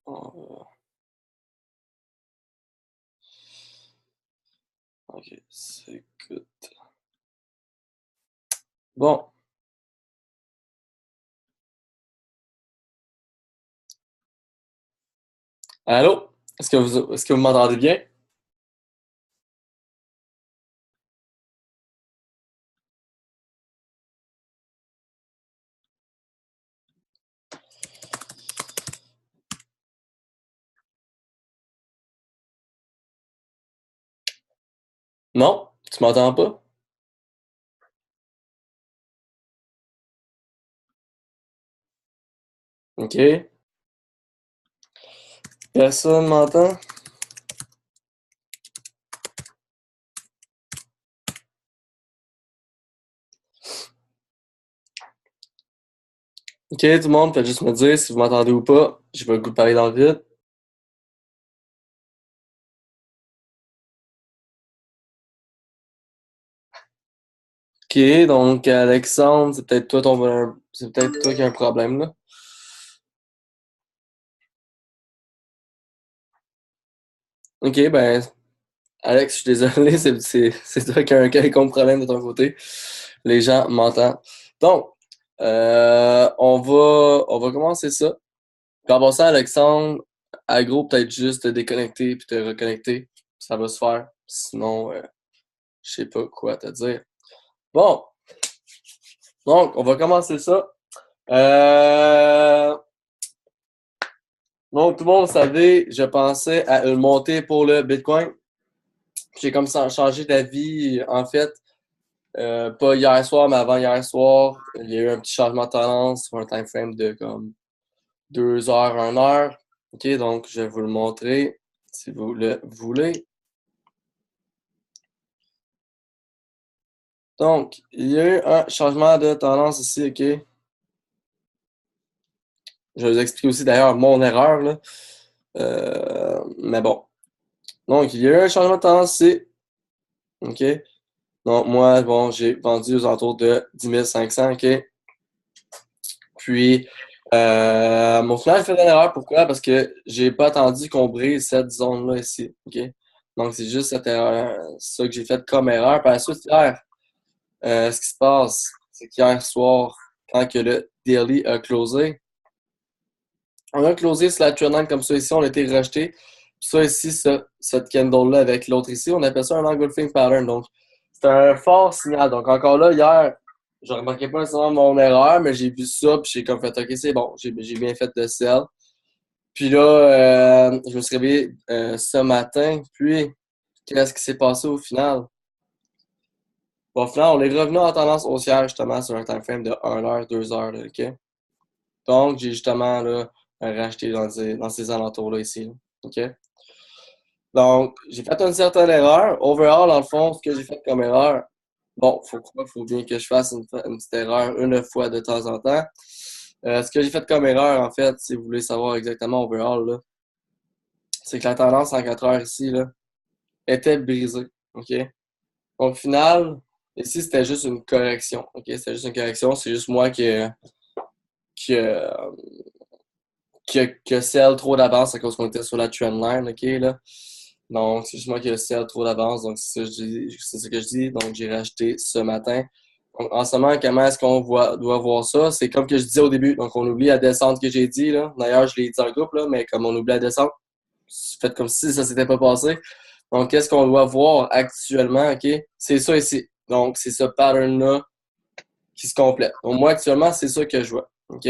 Oh, ok, c'est good. Bon. Allô? Est-ce que vous m'entendez bien? Non? Tu m'entends pas? Ok. Personne m'entend? Ok, tout le monde, faites juste me dire si vous m'entendez ou pas. J'ai pas le goût de parler dans le vide. Ok, donc Alexandre, c'est peut-être toi qui as un problème là. Ok, ben Alex, je suis désolé, c'est toi qui as un quelconque problème de ton côté. Les gens m'entendent. Donc, on va commencer ça. Puis en passant, Alexandre, Agro, peut-être juste te déconnecter puis te reconnecter. Ça va se faire. Sinon, je sais pas quoi te dire. Bon, donc, on va commencer ça. Euh, donc, tout le monde savait, je pensais à une montée pour le Bitcoin. J'ai comme ça changé d'avis, en fait. Pas hier soir, mais avant hier soir, il y a eu un petit changement de tendance sur un time frame de comme 2 heures, 1 heure. OK, donc je vais vous le montrer si vous le voulez. Donc, il y a eu un changement de tendance ici, OK? Je vais vous expliquer aussi d'ailleurs mon erreur, là. Mais bon. Donc, il y a eu un changement de tendance ici. OK? Donc, moi, bon, j'ai vendu aux alentours de 10 500, OK? Puis, mon final, j'ai fait une erreur. Pourquoi? Parce que j'ai pas attendu qu'on brise cette zone-là ici. OK? Donc, c'est juste cette erreur, ça que j'ai fait comme erreur. Par la suite, hier, ce qui se passe, c'est qu'hier soir, quand que le daily a closé, on a closé sur la trendline comme ça ici, on a été rejeté. Puis ça ici, cette candle-là avec l'autre ici, on appelle ça un engulfing pattern. Donc, c'est un fort signal. Donc, encore là, hier, je ne remarquais pas nécessairement mon erreur, mais j'ai vu ça, puis j'ai comme fait, OK, c'est bon, j'ai bien fait de sell. Puis là, je me suis réveillé ce matin, puis qu'est-ce qui s'est passé au final? Bon, au final, on est revenu en tendance haussière, justement, sur un time frame de 1 heure, 2 heures, là, OK? Donc, j'ai justement, là, racheté dans ces alentours-là, ici, là, OK? Donc, j'ai fait une certaine erreur. Overall, dans le fond, ce que j'ai fait comme erreur, bon, faut bien que je fasse une petite erreur une fois de temps en temps. Ce que j'ai fait comme erreur, en fait, si vous voulez savoir exactement overall, là, c'est que la tendance en 4 heures ici, là, était brisée. OK? Donc, au final, ici, c'était juste une correction. OK? C'était juste une correction. C'est juste moi qui, euh, qui a sell trop d'avance à cause qu'on était sur la trendline. OK? Là? Donc, c'est juste moi qui ai sell trop d'avance. Donc, c'est ça que je dis. Donc, j'ai racheté ce matin. Donc, en ce moment, comment est-ce qu'on doit voir ça? C'est comme que je disais au début. Donc, on oublie la descente que j'ai dit, là. D'ailleurs, je l'ai dit en groupe, là, mais comme on oublie la descente, faites comme si ça s'était pas passé. Donc, qu'est-ce qu'on doit voir actuellement, OK? C'est ça ici. Donc, c'est ce pattern-là qui se complète. Donc, moi, actuellement, c'est ça que je vois, OK?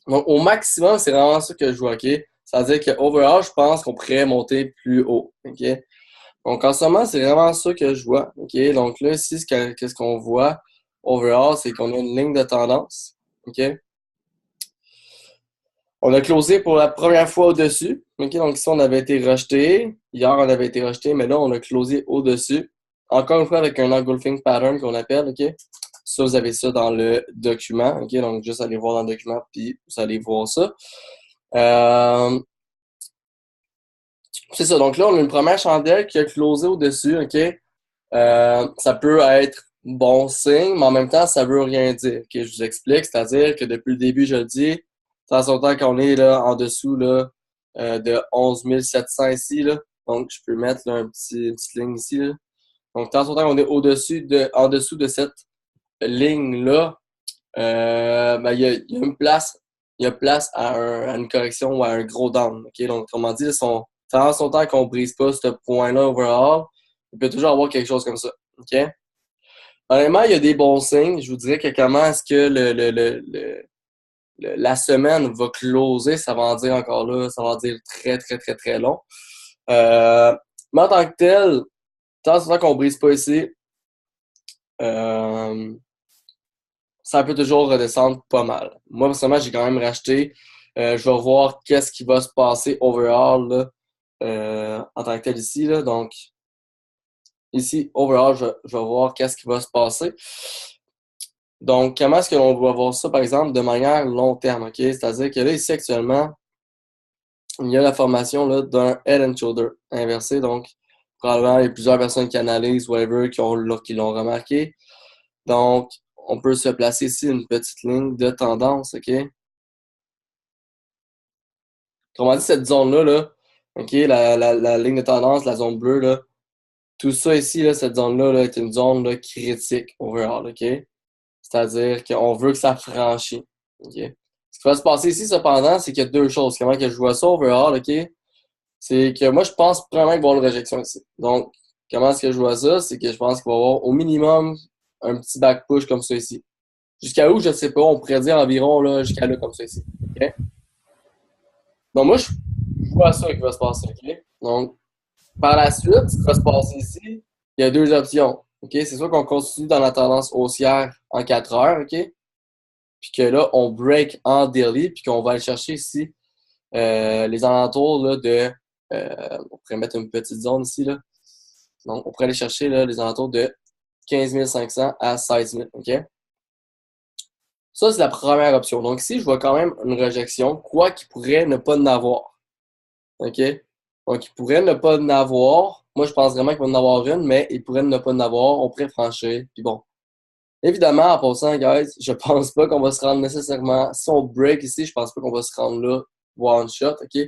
Donc, au maximum, c'est vraiment ça que je vois, OK? C'est-à-dire que overall, je pense qu'on pourrait monter plus haut, OK? Donc, en ce moment, c'est vraiment ça que je vois, OK? Donc, là, ici, qu'est-ce qu'on voit overall, c'est qu'on a une ligne de tendance, OK? On a closé pour la première fois au-dessus. OK, donc ici, on avait été rejeté. Hier, on avait été rejeté, mais là, on a closé au-dessus. Encore une fois, avec un engulfing pattern qu'on appelle, OK? Ça, vous avez ça dans le document, OK? Donc, juste aller voir dans le document, puis vous allez voir ça. Euh, c'est ça. Donc là, on a une première chandelle qui a closé au-dessus, OK? Ça peut être bon signe, mais en même temps, ça veut rien dire. OK, je vous explique. C'est-à-dire que depuis le début, je le dis, Tant son temps qu'on est là, en dessous là, de 11 700 ici, là. Donc, je peux mettre là, une petite ligne ici. Là. Donc, tant son temps qu'on est en dessous de cette ligne-là, ben, il y a une place, il y a place à une correction ou à un gros down. OK? Donc, autrement dit, tant son temps qu'on brise pas ce point-là overall, il peut toujours avoir quelque chose comme ça. OK? Honnêtement, il y a des bons signes. Je vous dirais que comment est-ce que la semaine va closer, ça va en dire encore là, ça va en dire très, très, très, très long. Mais en tant que tel, tant que qu'on brise pas ici, euh, ça peut toujours redescendre pas mal. Moi, personnellement, j'ai quand même racheté. Je vais voir qu'est-ce qui va se passer overall là, en tant que tel ici. Là. Donc, ici, overall, je vais voir qu'est-ce qui va se passer. Donc, comment est-ce que l'on va voir ça, par exemple, de manière long terme, OK? C'est-à-dire que là, ici, actuellement, il y a la formation là, d'un head and shoulder inversé. Donc, probablement, il y a plusieurs personnes qui analysent, whatever, qui l'ont remarqué. Donc, on peut se placer ici une petite ligne de tendance, OK? Autrement dit, cette zone-là, là, OK, la ligne de tendance, la zone bleue, là, tout ça ici, là, cette zone-là là, est une zone là, critique overall, OK? C'est-à-dire qu'on veut que ça franchisse, OK? Ce qui va se passer ici, cependant, c'est qu'il y a deux choses. Comment que je vois ça overall, OK? C'est que moi, je pense vraiment qu'il va y avoir une réjection ici. Donc, comment est-ce que je vois ça? C'est que je pense qu'il va y avoir au minimum un petit back push comme ça ici. Jusqu'à où, je ne sais pas, on pourrait dire environ là, jusqu'à là comme ça ici. OK? Donc, moi, je vois ça qui va se passer. OK? Donc, par la suite, ce qui va se passer ici, il y a deux options. OK? C'est soit qu'on continue dans la tendance haussière en 4 heures, OK? Puis que là, on break en daily, puis qu'on va aller chercher ici les alentours là, on pourrait mettre une petite zone ici, là. Donc, on pourrait aller chercher là, les alentours de 15 500 à 16 000. OK? Ça, c'est la première option. Donc, ici, je vois quand même une rejection, quoi qu'il pourrait ne pas en avoir. OK? Donc, il pourrait ne pas en avoir. Moi, je pense vraiment qu'il va en avoir une, mais il pourrait ne pas en avoir. On pourrait franchir. Puis bon. Évidemment, en passant, guys, je pense pas qu'on va se rendre nécessairement. Si on break ici, je pense pas qu'on va se rendre là one shot. OK?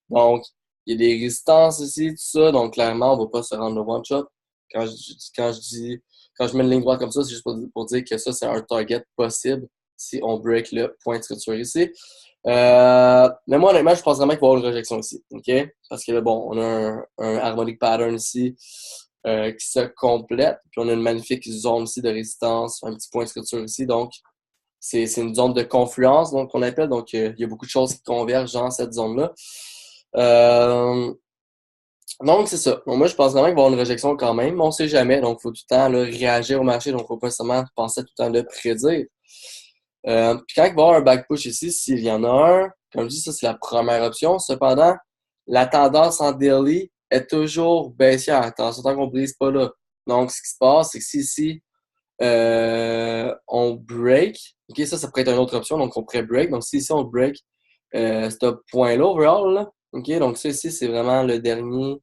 Donc, il y a des résistances ici, tout ça. Donc, clairement, on ne va pas se rendre au one-shot. Quand je mets une ligne droite comme ça, c'est juste pour dire que ça, c'est un target possible si on break le point de structure ici. Mais moi, honnêtement, je pense vraiment qu'il va y avoir une rejection ici. OK? Parce que là, bon, on a un harmonic pattern ici qui se complète. Puis on a une magnifique zone ici de résistance, un petit point de structure ici. Donc, c'est une zone de confluence, donc qu'on appelle. Donc, il y a beaucoup de choses qui convergent dans cette zone-là. Donc, c'est ça. Donc, moi, je pense vraiment qu'il va y avoir une réjection quand même, mais on ne sait jamais. Donc, il faut tout le temps là, réagir au marché. Donc, il ne faut pas seulement penser tout le temps de prédire. Puis quand il va y avoir un back push ici, s'il y en a un, comme je dis, ça, c'est la première option. Cependant, la tendance en daily est toujours baissière. Attention, tant qu'on ne brise pas là. Donc, ce qui se passe, c'est que si ici, on break, ok, ça pourrait être une autre option. Donc, on pourrait break. Donc, si ici, on break ce point-là, overall, là, ok, donc ça ici, c'est vraiment le dernier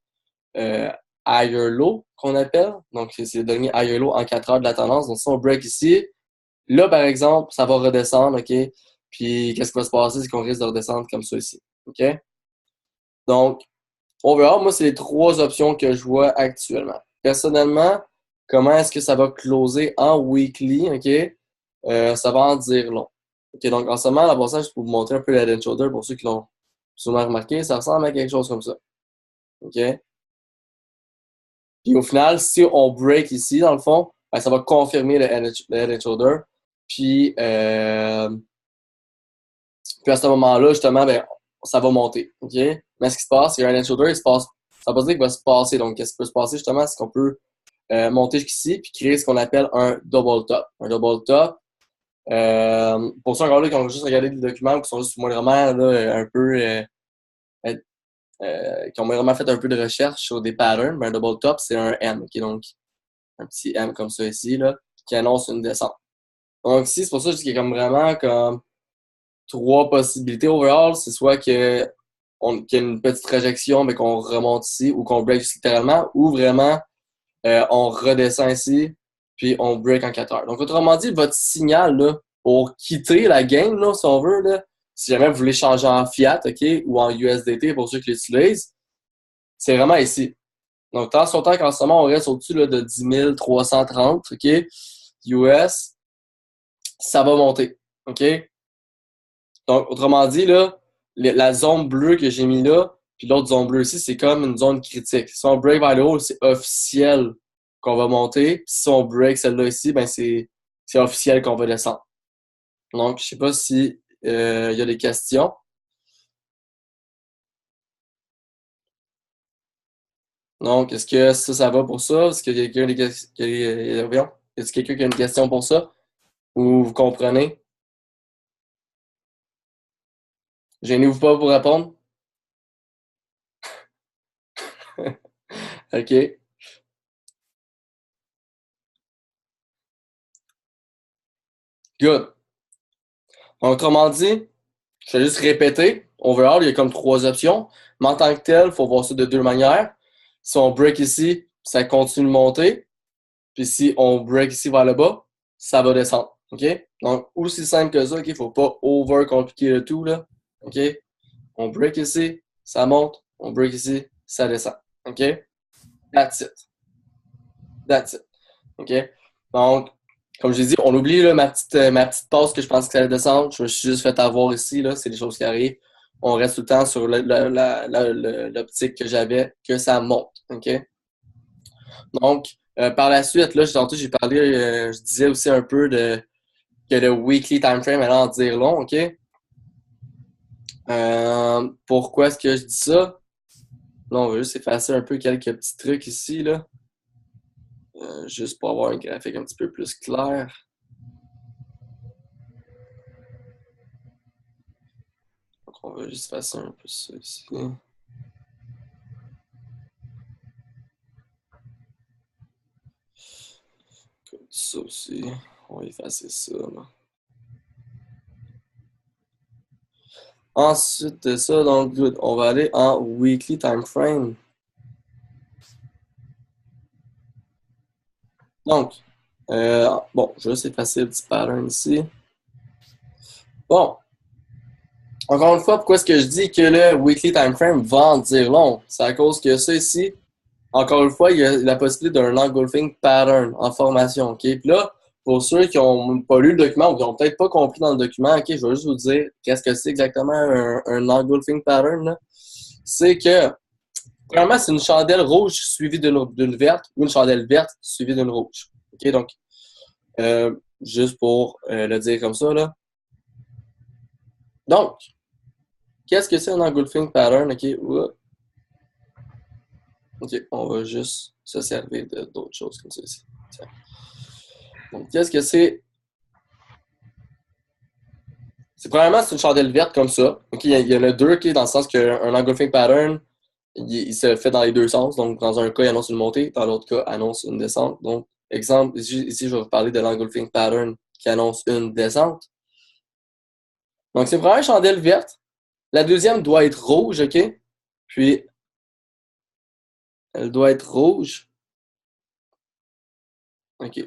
higher low qu'on appelle. Donc, c'est le dernier higher low en 4 heures de la tendance. Donc, si on break ici, là, par exemple, ça va redescendre, OK? Puis, qu'est-ce qui va se passer? C'est qu'on risque de redescendre comme ça ici. OK? Donc, overall, moi, c'est les trois options que je vois actuellement. Personnellement, comment est-ce que ça va closer en weekly? OK? Ça va en dire long. OK, donc en ce moment, la passage, pour vous montrer un peu la head and shoulder pour ceux qui l'ont sûrement remarqué, ça ressemble à quelque chose comme ça. OK? Puis au final, si on break ici, dans le fond, ben, ça va confirmer le head and shoulder. Puis, à ce moment-là, justement, ben, ça va monter. OK? Mais ce qui se passe, c'est un head and shoulder, ça veut pas dire qu'il va se passer. Donc, qu'est-ce qui peut se passer, justement, c'est qu'on peut monter jusqu'ici puis créer ce qu'on appelle un double top. Un double top. Pour ceux encore là qui ont juste regardé le document ou qui sont juste vraiment là, un peu qui ont vraiment fait un peu de recherche sur des patterns, ben, un double top, c'est un M, OK? Donc, un petit M comme ça ici, là, qui annonce une descente. Donc ici, c'est pour ça qu'il y a comme vraiment comme trois possibilités overall. C'est soit qu'il y a une petite réjection, mais qu'on remonte ici, ou qu'on break littéralement, ou vraiment on redescend ici, puis on break en 4 heures. Donc, autrement dit, votre signal là, pour quitter la game, là, si on veut, là, si jamais vous voulez changer en fiat, OK, ou en USDT pour ceux qui l'utilisent, c'est vraiment ici. Donc, tant son temps qu'en ce moment, on reste au-dessus là, de 10 330, OK, US, ça va monter, OK? Donc, autrement dit, là, la zone bleue que j'ai mis là, puis l'autre zone bleue ici, c'est comme une zone critique. Si on break vers le haut, c'est officiel qu'on va monter. Puis si on break celle-là ici, ben c'est officiel qu'on va descendre. Donc, je sais pas si y a des questions. Donc, est-ce que ça va pour ça? Est-ce qu'il y a quelqu'un est-ce quelqu'un qui a une question pour ça? Ou vous comprenez? Gênez-vous pas pour répondre? OK. Good. Donc, autrement dit, je vais juste répéter. Overall, il y a comme 3 options. Mais en tant que tel, il faut voir ça de 2 manières. Si on break ici, ça continue de monter. Puis si on break ici vers le bas, ça va descendre. OK? Donc, aussi simple que ça, OK? Il ne faut pas over-compliquer le tout, là. OK? On break ici, ça monte. On break ici, ça descend. OK? That's it. That's it. OK? Donc, comme j'ai dit, on oublie là, ma petite passe que je pensais que ça allait descendre. Je me suis juste fait avoir ici. Là, c'est des choses qui arrivent. On reste tout le temps sur l'optique que j'avais, que ça monte. OK? Donc, par la suite, là, tantôt, j'ai parlé, je disais aussi un peu que le weekly time frame allait en dire long. OK? Pourquoi est-ce que je dis ça? Là, on va juste effacer un peu quelques petits trucs ici. Là. Juste pour avoir un graphique un petit peu plus clair. Donc, on va juste effacer un peu ça ici. Comme ça aussi. On va effacer ça. Là. Ensuite de ça, donc, good. On va aller en weekly time frame. Donc, bon, je vais juste effacer le petit pattern ici. Bon. Encore une fois, pourquoi est-ce que je dis que le weekly time frame va en dire long? C'est à cause que ça ici, encore une fois, il y a la possibilité d'un engulfing pattern en formation. OK? Puis là, pour ceux qui n'ont pas lu le document ou qui n'ont peut-être pas compris dans le document, OK, je vais juste vous dire qu'est-ce que c'est exactement un engulfing pattern. C'est que, premièrement, c'est une chandelle rouge suivie d'une verte ou une chandelle verte suivie d'une rouge. OK? Donc, juste pour le dire comme ça, là. Donc, qu'est-ce que c'est un engulfing pattern? OK? OK, on va juste se servir d'autres choses comme ça ici. Tiens. Donc, qu'est-ce que c'est? C'est premièrement, c'est une chandelle verte comme ça. OK, il y en a deux, OK, dans le sens qu'un engulfing pattern, il se fait dans les deux sens. Donc, dans un cas, il annonce une montée, dans l'autre cas, il annonce une descente. Donc, exemple, ici, je vais vous parler de l'engulfing pattern qui annonce une descente. Donc, c'est première chandelle verte. La deuxième doit être rouge, OK? Puis, elle doit être rouge. OK,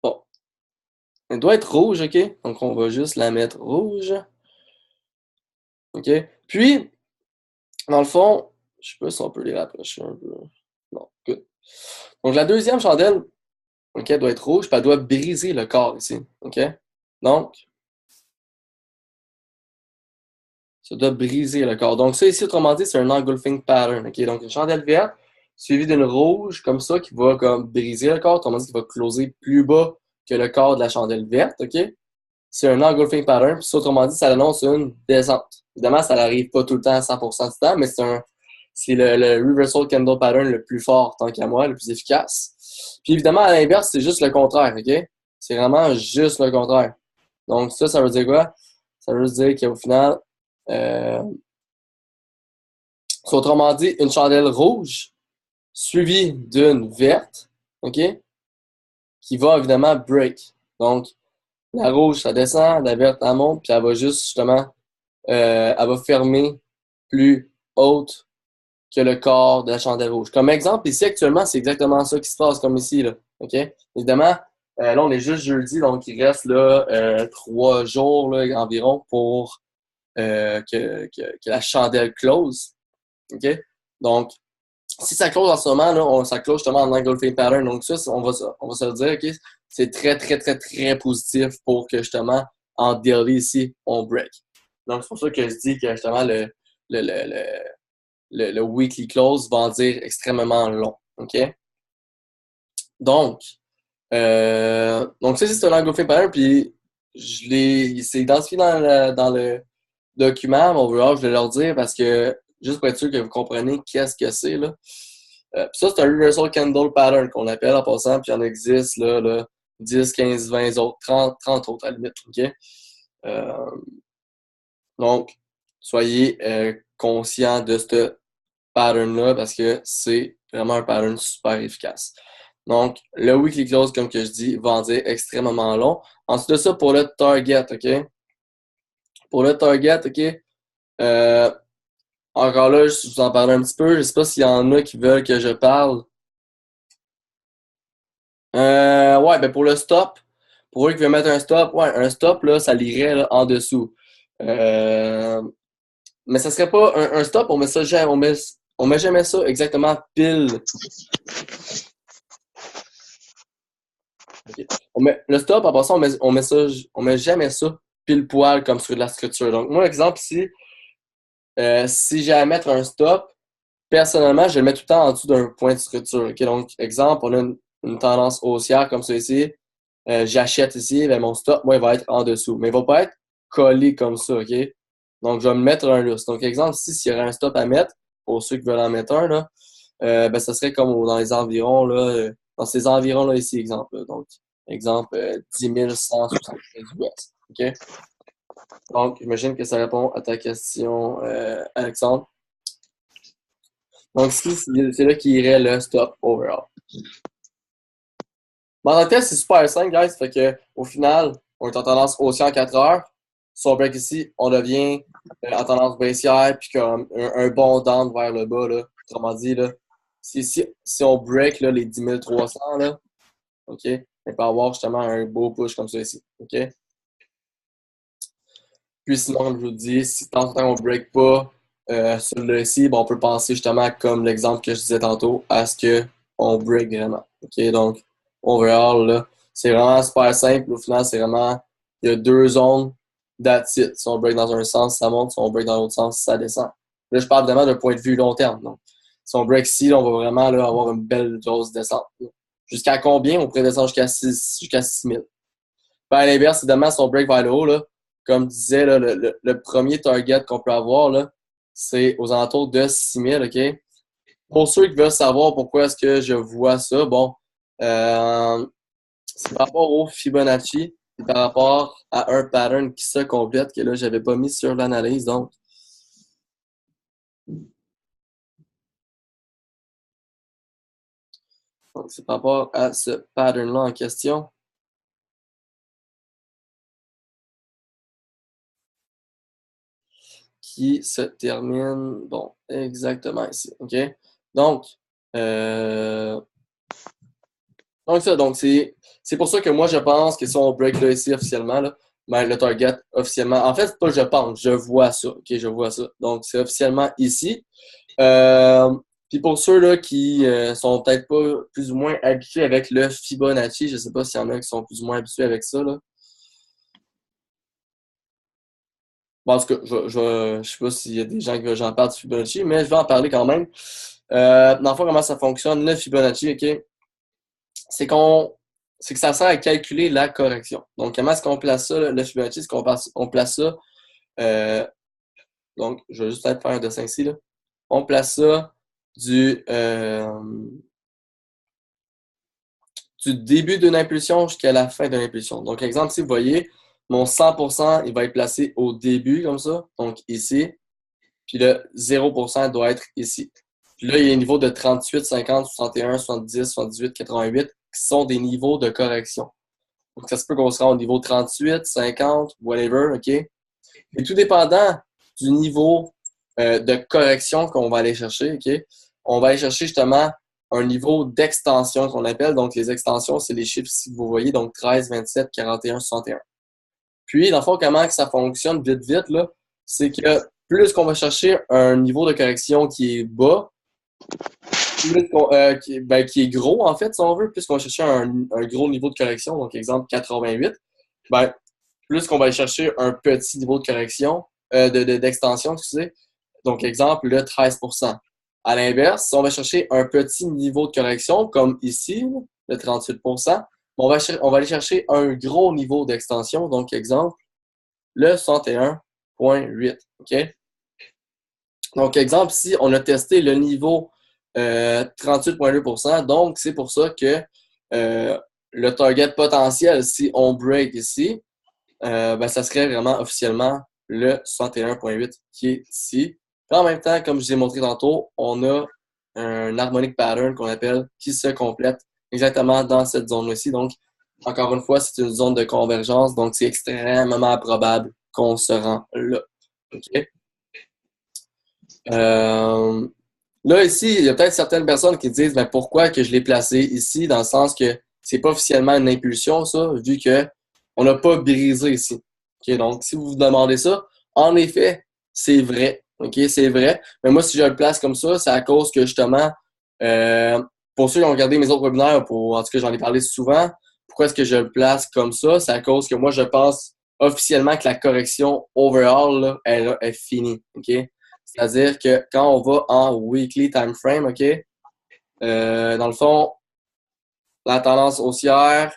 bon. Elle doit être rouge, OK? Donc, on va juste la mettre rouge. OK? Puis, dans le fond, je sais pas si on peut les rapprocher un peu. Non, good. Donc, la deuxième chandelle, OK, elle doit être rouge, puis elle doit briser le corps ici. OK? Donc, ça doit briser le corps. Donc, ça ici, autrement dit, c'est un engulfing pattern. OK? Donc, une chandelle verte suivie d'une rouge comme ça qui va comme briser le corps, autrement dit, qui va closer plus bas que le corps de la chandelle verte. OK? C'est un engulfing pattern. Puis ça, autrement dit, ça annonce une descente. Évidemment, ça n'arrive pas tout le temps à 100% du temps, mais c'est le reversal candle pattern le plus fort, tant qu'à moi, le plus efficace. Puis évidemment, à l'inverse, c'est juste le contraire, OK? C'est vraiment juste le contraire. Donc ça veut dire quoi? Ça veut dire qu'au final, euh, autrement dit, une chandelle rouge suivie d'une verte, OK? Qui va évidemment break. Donc, la rouge, ça descend, la verte, elle monte, puis elle va juste justement, elle va fermer plus haute que le corps de la chandelle rouge. Comme exemple, ici, actuellement, c'est exactement ça qui se passe, comme ici, là. OK? Évidemment, Là, on est juste jeudi, donc il reste là, 3 jours là, environ pour que la chandelle close. OK? Donc, si ça close en ce moment, là, ça close justement en engulfing pattern. Donc, ça, on va se le dire, OK? C'est très, très, très, très positif pour que justement, en daily ici, on break. Donc, c'est pour ça que je dis que justement, le, le, le, le weekly close va en dire extrêmement long. OK? Donc, ça, c'est un engulfing pattern, puis c'est identifié dans le document, mais overall, je vais leur dire parce que, juste pour être sûr que vous comprenez qu'est-ce que c'est, là. Puis ça, c'est un reversal candle pattern qu'on appelle en passant, puis il en existe, là, 10, 15, 20 autres, 30 autres à la limite, OK? Euh, donc, soyez conscients de ce pattern-là parce que c'est vraiment un pattern super efficace. Donc, le weekly close, comme que je dis, va en dire extrêmement long. Ensuite de ça, pour le target, OK? Pour le target, OK? Euh, Encore là, je vous en parle un petit peu. Je sais pas s'il y en a qui veulent que je parle. Ouais, ben pour le stop, pour eux qui veulent mettre un stop, ouais, un stop, là, ça l'irait là, en dessous. Euh, mais ça serait pas un stop, on met ça on met jamais ça exactement pile. Ok. Le stop, en passant, on met jamais ça pile poil comme sur de la structure. Donc, moi, exemple ici, si j'ai à mettre un stop, personnellement, je le mets tout le temps en dessous d'un point de structure. Okay? Donc, exemple, on a une tendance haussière comme ça ici. J'achète ici, ben mon stop, moi, il va être en dessous. Mais il ne va pas être collé comme ça, OK? Donc, je vais me mettre un lousse. Donc, exemple, ici, s'il y aurait un stop à mettre, pour ceux qui veulent en mettre un, là, ben, ça serait comme dans les environs, là, dans ces environs-là ici, exemple. Là. Donc, exemple, 10 173 US. OK? Donc, j'imagine que ça répond à ta question, Alexandre. Donc, ici, c'est là qu'il irait le stop overall. Mais en test, c'est super simple, guys. Fait que, au final, on est en tendance haussière en 4 heures. Si on break ici, on devient en tendance baissière, puis comme un bon down vers le bas, là. Autrement dit, là, si on break là, les 10 300, là, OK, on peut avoir justement un beau push comme ça ici. OK? Puis sinon, comme je vous dis, si tant que on ne break pas celui-ci, bon, on peut penser justement, comme l'exemple que je disais tantôt, à ce qu'on break vraiment. OK? Donc, overall, là, c'est vraiment super simple. Au final, c'est vraiment, il y a 2 zones, that's it. Si on break dans un sens, ça monte. Si on break dans l'autre sens, ça descend. Là, je parle vraiment d'un point de vue long terme. Donc, si on break ici, là, on va vraiment là, avoir une belle grosse descente. Jusqu'à combien? On pourrait descendre jusqu'à 6 000. Ben, à l'inverse, évidemment, si on break vers le haut, là, comme disait, là, le premier target qu'on peut avoir, là, c'est aux alentours de 6 000, OK? Pour ceux qui veulent savoir pourquoi est-ce que je vois ça, bon, c'est par rapport au Fibonacci, c'est par rapport à un pattern qui se complète que là, je n'avais pas mis sur l'analyse. Donc, c'est par rapport à ce pattern-là en question. Qui se termine, bon, exactement ici, OK? Donc, euh, donc c'est pour ça que moi, je pense que si on break là ici officiellement, là, ben, le target officiellement, en fait, pas je pense, je vois ça, OK? Je vois ça. Donc, c'est officiellement ici. Euh, Puis pour ceux là qui sont peut-être pas plus ou moins habitués avec le Fibonacci, je sais pas s'il y en a qui sont plus ou moins habitués avec ça, là. Bon, en tout cas, je sais pas s'il y a des gens qui veulent que j'en parle de Fibonacci, mais je vais en parler quand même. Dans le fond, comment ça fonctionne, le Fibonacci, OK? C'est que ça sert à calculer la correction. Donc, comment est-ce qu'on place ça, le Fibonacci? C'est on place ça, euh, donc, je vais juste peut-être faire un dessin ici, là. On place ça du, euh, du début d'une impulsion jusqu'à la fin d'une impulsion. Donc, exemple, si vous voyez, mon 100%, il va être placé au début, comme ça, donc ici. Puis le 0% doit être ici. Puis là, il y a les niveaux de 38, 50, 61, 70, 78, 88 qui sont des niveaux de correction. Donc, ça se peut qu'on sera au niveau 38, 50, whatever, OK? Et tout dépendant du niveau de correction qu'on va aller chercher, OK? On va aller chercher justement un niveau d'extension qu'on appelle. Donc, les extensions, c'est les chiffres, si vous voyez, donc 13, 27, 41, 61. Puis, dans le fond, comment que ça fonctionne vite, vite, là, c'est que plus qu'on va chercher un niveau de correction qui est bas, qui est gros, en fait, si on veut, plus qu'on va chercher un gros niveau de correction, donc exemple 88, ben, plus qu'on va aller chercher un petit niveau de correction, d'extension, excusez. Donc, exemple, le 13%. À l'inverse, si on va chercher un petit niveau de correction, comme ici, le 38%, on va aller chercher un gros niveau d'extension. Donc, exemple, le 61,8. OK? Donc, exemple, ici, on a testé le niveau 38,2%. Donc, c'est pour ça que le target potentiel, si on break ici, ben, ça serait vraiment officiellement le 61,8 qui est ici. Puis en même temps, comme je vous ai montré tantôt, on a un harmonic pattern qu'on appelle qui se complète exactement dans cette zone-ci. Donc, encore une fois, c'est une zone de convergence, donc c'est extrêmement probable qu'on se rend là. OK? Euh, Là, ici, il y a peut-être certaines personnes qui disent ben, pourquoi que je l'ai placé ici, dans le sens que c'est pas officiellement une impulsion, ça, vu que on n'a pas brisé ici. OK, donc, si vous vous demandez ça, en effet, c'est vrai. OK, c'est vrai. Mais moi, si je le place comme ça, c'est à cause que justement, euh, pour ceux qui ont regardé mes autres webinaires, en tout cas, j'en ai parlé souvent, pourquoi est-ce que je le place comme ça? C'est à cause que moi, je pense officiellement que la correction overall, là, elle est finie. OK? C'est-à-dire que quand on va en weekly time frame, OK, dans le fond, la tendance haussière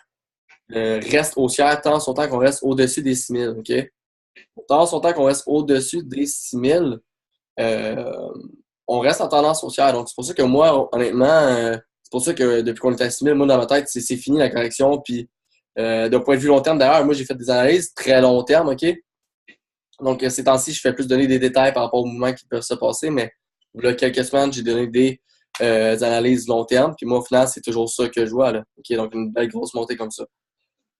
reste haussière tant son temps qu'on reste au-dessus des 6000, OK? Tant son temps qu'on reste au-dessus des 6000, euh, on reste en tendance haussière. Donc, c'est pour ça que moi, honnêtement, c'est pour ça que depuis qu'on est à 6000, moi, dans ma tête, c'est fini la correction. Puis, d'un point de vue long terme, d'ailleurs, moi, j'ai fait des analyses très long terme, OK? Donc, ces temps-ci, je fais plus donner des détails par rapport aux mouvements qui peuvent se passer, mais il y a quelques semaines, j'ai donné des analyses long terme. Puis moi, au final, c'est toujours ça que je vois. Là. OK, donc, une belle grosse montée comme ça.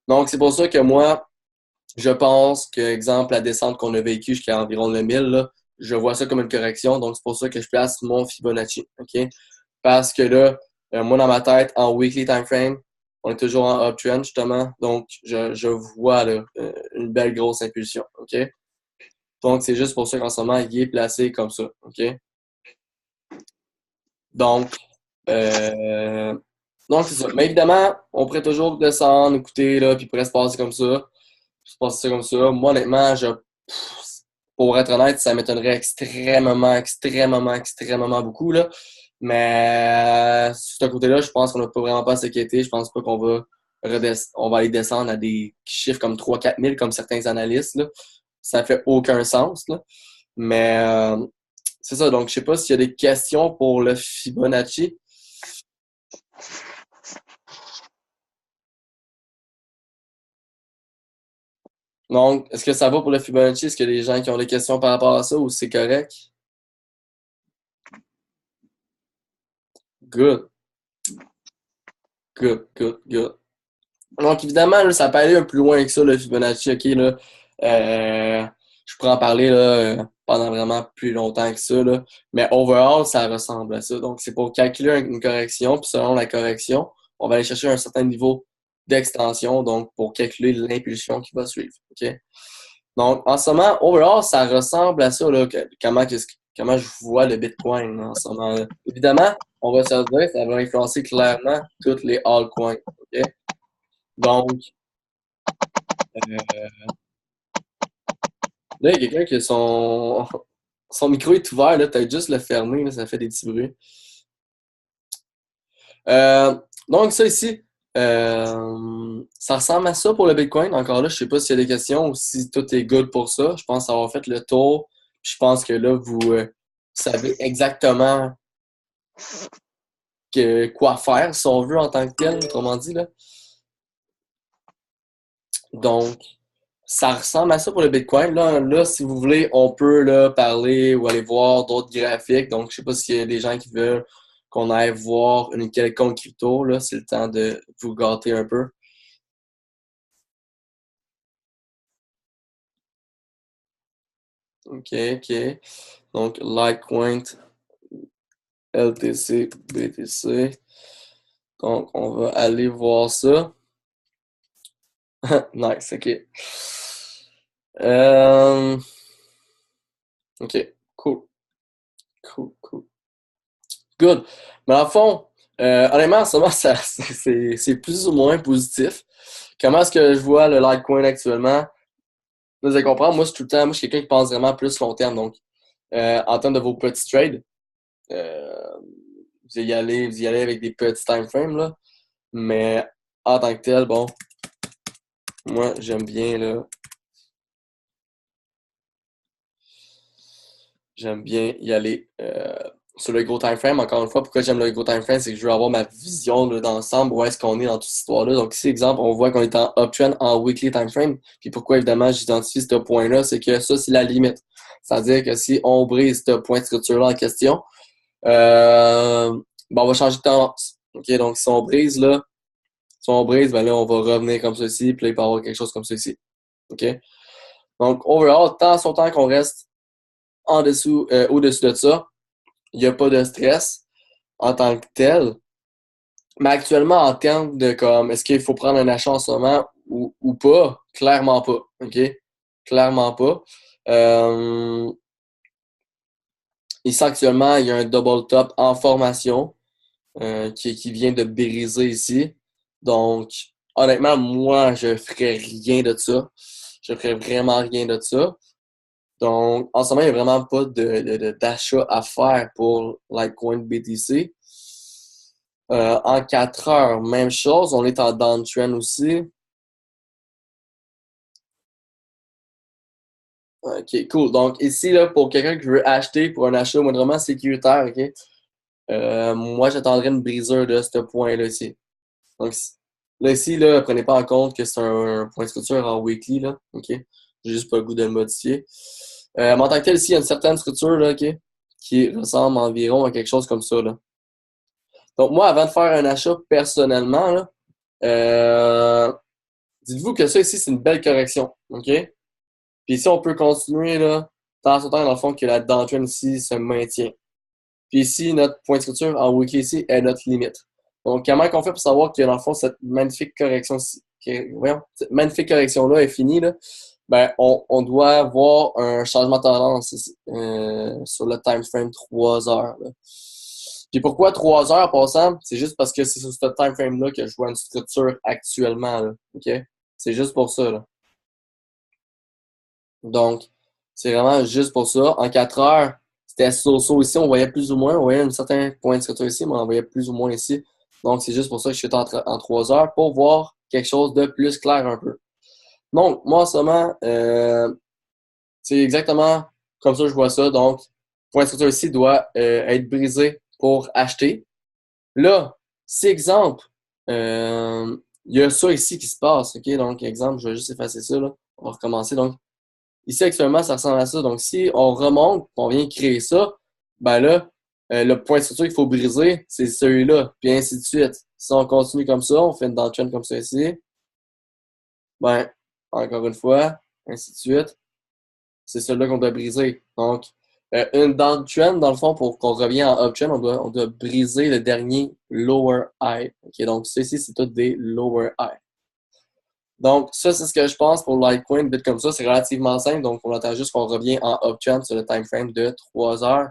Donc, c'est pour ça que moi, je pense que, exemple, la descente qu'on a vécue jusqu'à environ le 1000, là, je vois ça comme une correction. Donc, c'est pour ça que je place mon Fibonacci. OK? Parce que là, moi, dans ma tête, en weekly time frame, on est toujours en uptrend, justement. Donc, je vois là, une belle grosse impulsion. OK? Donc, c'est juste pour ça qu'en ce moment, il est placé comme ça. OK? Donc, euh, donc c'est ça. Mais évidemment, on pourrait toujours descendre, écouter, là, puis pourrait se passer comme ça. Se passer ça comme ça. Moi, honnêtement, pour être honnête, ça m'étonnerait extrêmement, extrêmement, extrêmement beaucoup, là. Mais sur ce côté-là, je pense qu'on n'a pas vraiment pas à s'inquiéter. Je pense pas qu'on va on va aller descendre à des chiffres comme 3 000 4 000 comme certains analystes, là. Ça fait aucun sens, là. Mais c'est ça, donc je sais pas s'il y a des questions pour le Fibonacci. Donc, est-ce que ça va pour le Fibonacci? Est-ce qu'il y a des gens qui ont des questions par rapport à ça ou c'est correct? Good, good, good, good. Donc, évidemment, là, ça peut aller un peu plus loin que ça, le Fibonacci, OK, là. Je pourrais en parler là, pendant vraiment plus longtemps que ça, là. Mais overall, ça ressemble à ça. Donc, c'est pour calculer une correction, puis selon la correction, on va aller chercher un certain niveau d'extension, donc pour calculer l'impulsion qui va suivre. OK? Donc, en ce moment, overall, ça ressemble à ça, là, comment je vois le Bitcoin là, en ce moment. Là. Évidemment, on va se dire, ça va influencer clairement toutes les altcoins. OK? Donc, là, il y a quelqu'un qui a son micro est ouvert, là, peut-être juste le fermer, là, ça fait des petits bruits. Euh, donc, ça ici, ça ressemble à ça pour le Bitcoin. Encore là, je sais pas s'il y a des questions ou si tout est good pour ça. Je pense avoir fait le tour. Je pense que là, vous savez exactement quoi faire, si on veut, en tant que tel, autrement dit. Là. Donc, ça ressemble à ça pour le Bitcoin. Là, si vous voulez, on peut là, parler ou aller voir d'autres graphiques. Donc, je sais pas s'il y a des gens qui veulent qu'on aille voir une quelconque crypto. Là, c'est le temps de vous gâter un peu. OK, OK. Donc, Litecoin, LTC, BTC. Donc, on va aller voir ça. Nice, ok. Euh, ok, cool, cool. Good. Mais en fond, honnêtement, en ce moment, c'est plus ou moins positif. Comment est-ce que je vois le Litecoin actuellement? Vous allez comprendre, moi, moi, je suis quelqu'un qui pense vraiment plus long terme. Donc, en termes de vos petits trades, euh, vous y allez avec des petits time frames, là. Mais en tant que tel, bon, moi, j'aime bien y aller sur le gros time frame. Encore une fois, pourquoi j'aime le gros time frame, c'est que je veux avoir ma vision là, d'ensemble, où est-ce qu'on est dans toute cette histoire-là. Donc ici, exemple, on voit qu'on est en uptrend en weekly time frame. Puis pourquoi, évidemment, j'identifie ce point-là, c'est que ça, c'est la limite. C'est-à-dire que si on brise ce point de structure-là en question, ben, on va changer de tendance. OK? Donc, si on brise, ben là, on va revenir comme ceci, puis là, il peut y avoir quelque chose comme ceci. OK? Donc, overall, tant son temps qu'on reste en dessous, au-dessus de ça, il n'y a pas de stress en tant que tel. Mais actuellement, en termes de comme est-ce qu'il faut prendre un achat en ce moment ou pas, clairement pas. OK? Clairement pas. Euh, Ici, actuellement, il y a un double top en formation qui vient de briser ici. Donc, honnêtement, moi, je ferais rien de ça. Je ferais vraiment rien de ça. Donc, en ce moment, il n'y a vraiment pas d'achat à faire pour Litecoin BTC. En 4 heures, même chose. On est en downtrend aussi. OK, cool. Donc, ici, là, pour quelqu'un qui veut acheter pour un achat moindrement sécuritaire, OK, moi, j'attendrais une brisure de ce point-là ici. Donc, là, ici, là, prenez pas en compte que c'est un point de structure en weekly, là, OK? J'ai juste pas le goût de le modifier. Mais en tant que tel, ici, il y a une certaine structure, là, OK, qui ressemble environ à quelque chose comme ça, là. Donc, moi, avant de faire un achat personnellement, là, euh, dites-vous que ça ici, c'est une belle correction, OK? Puis ici, on peut continuer, là, tant son temps, dans le fond, que la downtrend ici se maintient. Puis ici, notre point de structure en weekly ici est notre limite. Donc, comment qu'on fait pour savoir que, dans le fond, cette magnifique correction, voyons, cette magnifique correction-là est finie, là? Ben, on doit voir un changement de tendance ici, sur le time frame 3 heures, là. Puis pourquoi 3 heures, passant? C'est juste parce que c'est sur ce time frame-là que je vois une structure actuellement, là. OK? C'est juste pour ça, là. Donc, c'est vraiment juste pour ça. En 4 heures, c'était so-so ici. On voyait plus ou moins. On voyait un certain point de structure ici, mais on voyait plus ou moins ici. Donc, c'est juste pour ça que je suis en 3 heures pour voir quelque chose de plus clair un peu. Donc, moi, en ce moment, c'est exactement comme ça que je vois ça. Donc, point de structure ici doit être brisé pour acheter. Là, si exemple, il y a ça ici qui se passe. OK? Donc, exemple, je vais juste effacer ça. Là. On va recommencer. Donc, ici, actuellement, ça ressemble à ça. Donc, si on remonte, on vient créer ça, ben là, le point de structure qu'il faut briser, c'est celui-là, puis ainsi de suite. Si on continue comme ça, on fait une downtrend comme ça ici, ben, encore une fois, ainsi de suite, c'est celui-là qu'on doit briser. Donc, une downtrend, dans le fond, pour qu'on revienne en uptrend, on doit briser le dernier lower high. OK, donc, ceci, c'est tout des lower high. Donc, ça, c'est ce que je pense pour Litecoin, bit comme ça. C'est relativement simple. Donc, on attend juste qu'on revient en uptrend sur le time frame de 3 heures.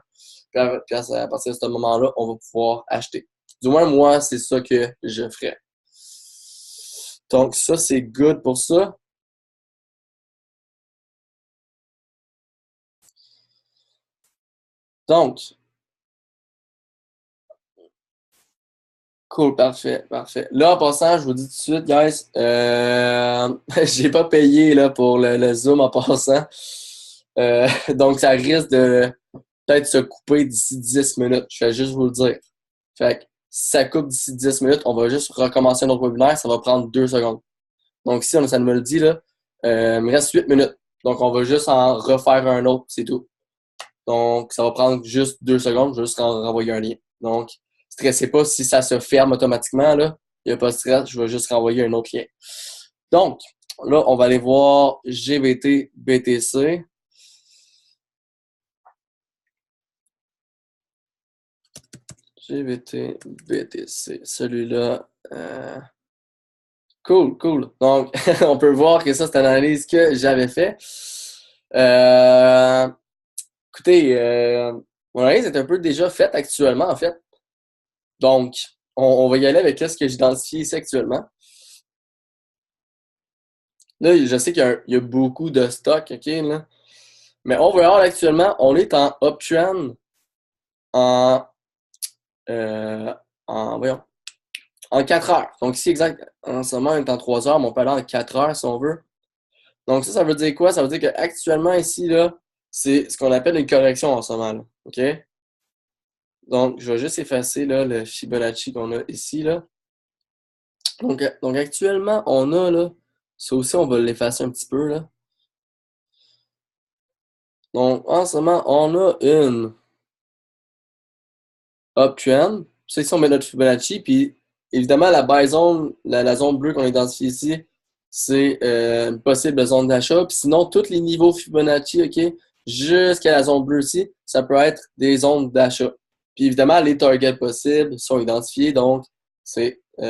Puis à partir de ce moment-là, on va pouvoir acheter. Du moins, moi, c'est ça que je ferais. Donc, ça, c'est good pour ça. Donc, cool, parfait. Là, en passant, je vous dis tout de suite, guys, j'ai pas payé là, pour le Zoom en passant. Donc, ça risque de peut-être se couper d'ici 10 minutes. Je vais juste vous le dire. Fait que si ça coupe d'ici 10 minutes, on va juste recommencer notre webinaire. Ça va prendre 2 secondes. Donc, si ça me le dit, là, il me reste 8 minutes. Donc, on va juste en refaire un autre, c'est tout. Donc, ça va prendre juste 2 secondes. Je vais juste renvoyer un lien. Donc, stressez pas si ça se ferme automatiquement, là. Il n'y a pas de stress. Je vais juste renvoyer un autre lien. Donc, là, on va aller voir GBT BTC. GBT, BTC. Celui-là. Cool, cool. Donc, on peut voir que ça, c'est une analyse que j'avais fait. Euh, Écoutez, mon analyse est un peu déjà faite actuellement, en fait. Donc, on va y aller avec ce que j'identifie ici actuellement. Là, je sais qu'il y a beaucoup de stocks, OK, là. Mais on va voir actuellement, on est en uptrend en, euh, voyons, en 4 heures. Donc ici, exact, en ce moment, on est en 3 heures, mais on peut aller en 4 heures si on veut. Donc ça veut dire quoi? Ça veut dire qu'actuellement, ici, là, c'est ce qu'on appelle une correction en ce moment, là. OK? Donc, je vais juste effacer là, le Fibonacci qu'on a ici, là. Donc actuellement, on a, là, ça aussi, on va l'effacer un petit peu, là. Donc, en ce moment, on a une uptrend. Ça, ici, on met notre Fibonacci. Puis, évidemment, la buy zone, la zone bleue qu'on identifie ici, c'est une possible zone d'achat. Puis sinon, tous les niveaux Fibonacci, OK, jusqu'à la zone bleue ici, ça peut être des zones d'achat. Puis évidemment, les targets possibles sont identifiés. Donc, c'est... oups,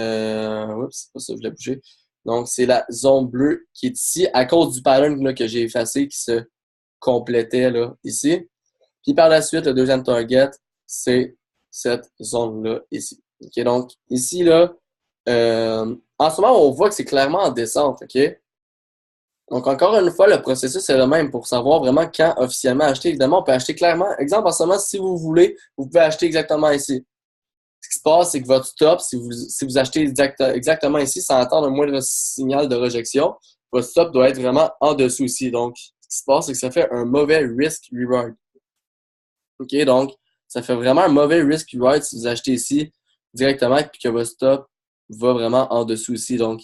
c'est pas ça que je voulais bouger. Donc, c'est la zone bleue qui est ici à cause du pattern là, que j'ai effacé qui se complétait là, ici. Puis par la suite, le deuxième target, c'est cette zone-là ici. OK, donc ici, là, en ce moment, on voit que c'est clairement en descente. OK? Donc encore une fois, le processus est le même pour savoir vraiment quand officiellement acheter. Évidemment, on peut acheter clairement. Exemple, en ce moment, si vous voulez, vous pouvez acheter exactement ici. Ce qui se passe, c'est que votre stop, si vous achetez exactement ici, sans attendre un moindre signal de rejection, votre stop doit être vraiment en dessous ici. Donc, ce qui se passe, c'est que ça fait un mauvais risk-reward. OK, donc, ça fait vraiment un mauvais risk reward si vous achetez ici directement et que votre stop va vraiment en dessous ici. Donc,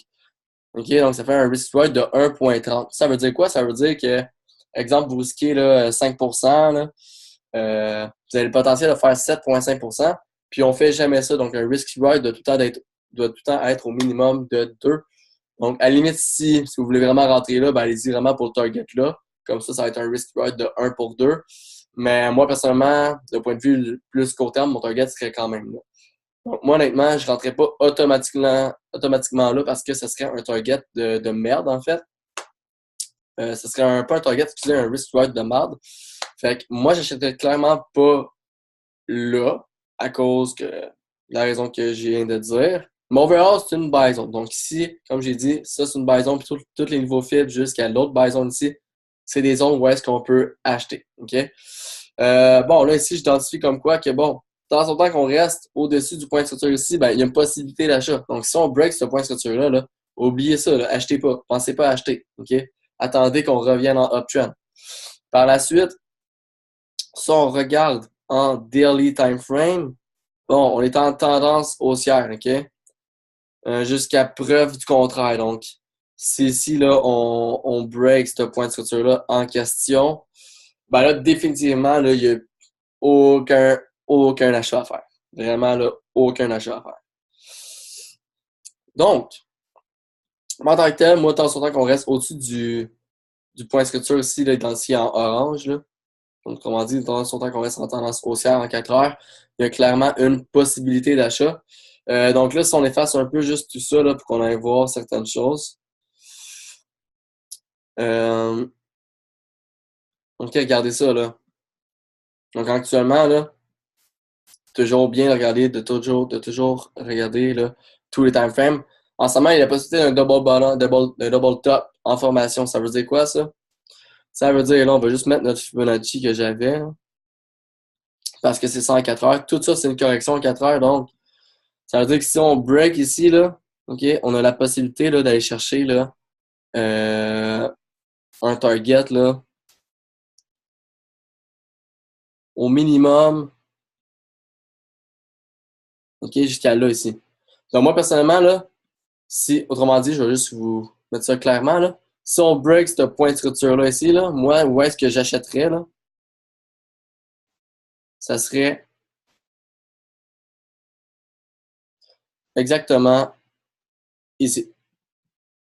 OK, donc ça fait un risk reward de 1,30. Ça veut dire quoi? Ça veut dire que, exemple, vous risquez là, 5%, là, vous avez le potentiel de faire 7,5%, puis on fait jamais ça. Donc, un risk reward doit tout le temps être au minimum de 2. Donc, à la limite, si vous voulez vraiment rentrer là, ben, allez-y vraiment pour le target là. Comme ça va être un risk reward de 1 pour 2. Mais moi, personnellement, d'un point de vue plus court terme, mon target serait quand même là. Donc, moi, honnêtement, je ne rentrerais pas automatiquement là parce que ce serait un target de merde, en fait. Ce serait pas un target, excusez, un risk reward de merde. Fait que moi, j'achèterais clairement pas là à cause que la raison que je viens de dire. Mais overall, c'est une buy zone. Donc ici, comme j'ai dit, ça c'est une buy zone, puis tous les niveaux faibles jusqu'à l'autre buy zone ici, c'est des zones où est-ce qu'on peut acheter. OK? Bon, là ici, j'identifie comme quoi que bon, dans son temps qu'on reste au-dessus du point de structure ici, ben, il y a une possibilité d'achat. Donc si on break ce point de structure-là, là, oubliez ça, là, achetez pas. Pensez pas à acheter. OK? Attendez qu'on revienne en uptrend. Par la suite, si on regarde en daily time frame, bon, on est en tendance haussière, OK? Jusqu'à preuve du contraire. Donc, si ici, là, on break ce point de structure-là en question, ben là, définitivement, là, il n'y a aucun achat à faire. Vraiment, là, aucun achat à faire. Donc, en tant que tel, moi, tant sur temps qu'on reste au-dessus du point de structure ici, là, identifié en orange, là. Donc, autrement dit, tant sur temps qu'on reste en tendance haussière en 4 heures, il y a clairement une possibilité d'achat. Donc là, si on efface un peu juste tout ça là, pour qu'on aille voir certaines choses. OK, regardez ça là. Donc actuellement, là, toujours bien regarder, de toujours regarder là, tous les time frames. En ce moment, il y a la possibilité d'un double bottom, d'un double top en formation. Ça veut dire quoi ça? Ça veut dire là, on va juste mettre notre Fibonacci que j'avais. Là, parce que c'est 104 heures. Tout ça, c'est une correction en 4 heures. Donc, ça veut dire que si on break ici, là, OK, on a la possibilité là, d'aller chercher là, un target là, au minimum, OK, jusqu'à là ici. Donc moi, personnellement, là, si, autrement dit, je vais juste vous mettre ça clairement, là. Si on break ce point de structure-là ici, là, moi, où est-ce que j'achèterais, là? Ça serait exactement ici.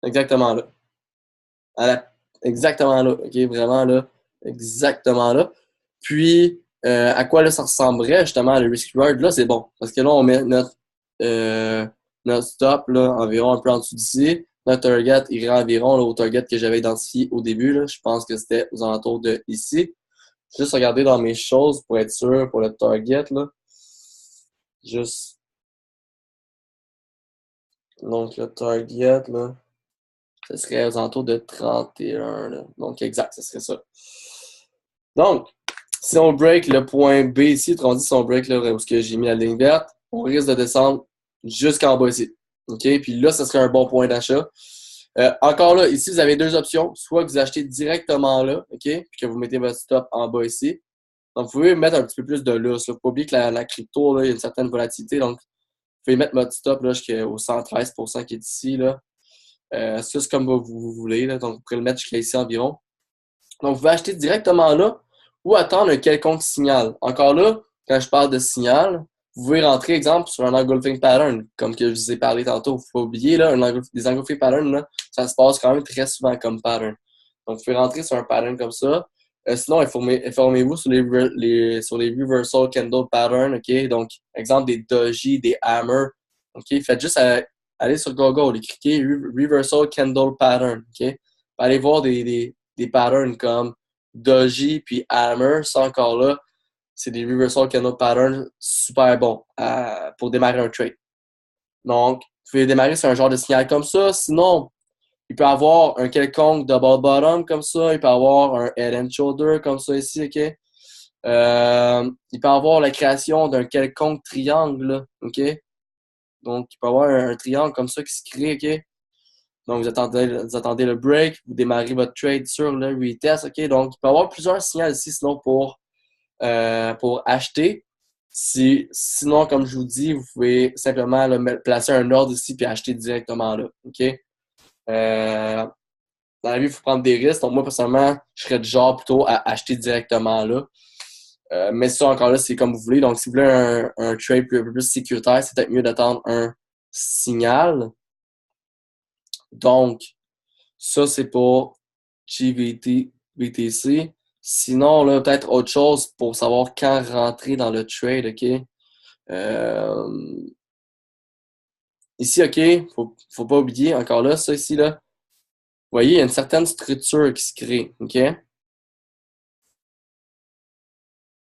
Exactement là. Exactement là. OK, vraiment là. Exactement là. Puis, à quoi là, ça ressemblerait justement le risk reward, là, c'est bon. Parce que là, on met euh, notre stop là, environ un peu en dessous d'ici. Notre target irait environ là, au target que j'avais identifié au début. Là. Je pense que c'était aux alentours de ici. Juste regarder dans mes choses pour être sûr pour le target. Là. Juste. Donc le target, là, ce serait aux alentours de 31. Là. Donc exact, ce serait ça. Donc, si on break le point B ici, autrement dit, si on break là où j'ai mis la ligne verte, on risque de descendre jusqu'en bas ici. OK? Puis là, ce serait un bon point d'achat. Encore là, ici, vous avez deux options. Soit que vous achetez directement là, OK? Puis que vous mettez votre stop en bas ici. Donc, vous pouvez mettre un petit peu plus de lousse. Il ne faut pas oublier que la crypto, là, il y a une certaine volatilité. Donc, vous pouvez mettre votre stop là, jusqu'au 113% qui est ici. Là. Ça, c'est comme vous voulez. Là. Donc, vous pouvez le mettre jusqu'à ici environ. Donc, vous pouvez acheter directement là ou attendre un quelconque signal. Encore là, quand je parle de signal, vous pouvez rentrer, exemple, sur un engulfing pattern, comme que je vous ai parlé tantôt. Il ne faut pas oublier, là, des engulfing patterns, là, ça se passe quand même très souvent comme pattern. Donc, vous pouvez rentrer sur un pattern comme ça. Sinon, informez-vous sur sur les reversal candle patterns, OK? Donc, exemple, des doji, des hammer, OK? Faites juste aller sur Google et cliquez reversal candle pattern, OK? Allez voir des patterns comme Doji puis Hammer, ça encore là, c'est des reversal candle patterns super bons pour démarrer un trade. Donc, vous pouvez démarrer sur un genre de signal comme ça. Sinon, il peut y avoir un quelconque double bottom comme ça. Il peut y avoir un head and shoulder comme ça ici, OK? Il peut y avoir la création d'un quelconque triangle, OK? Donc, il peut y avoir un triangle comme ça qui se crée, OK? Donc, vous attendez le break, vous démarrez votre trade sur le retest, OK? Donc, il peut y avoir plusieurs signaux ici, sinon pour acheter. Sinon, comme je vous dis, vous pouvez simplement là, placer un ordre ici puis acheter directement là, OK? Dans la vie, il faut prendre des risques. Donc, moi, personnellement, je serais du genre plutôt à acheter directement là. Mais ça, encore là, c'est comme vous voulez. Donc, si vous voulez un trade un peu plus sécuritaire, c'est peut-être mieux d'attendre un signal. Donc, ça, c'est pour GVT, BTC. Sinon, là, peut-être autre chose pour savoir quand rentrer dans le trade, OK? Euh, Ici, OK, faut pas oublier, encore là, ça ici, là. Vous voyez, il y a une certaine structure qui se crée, OK?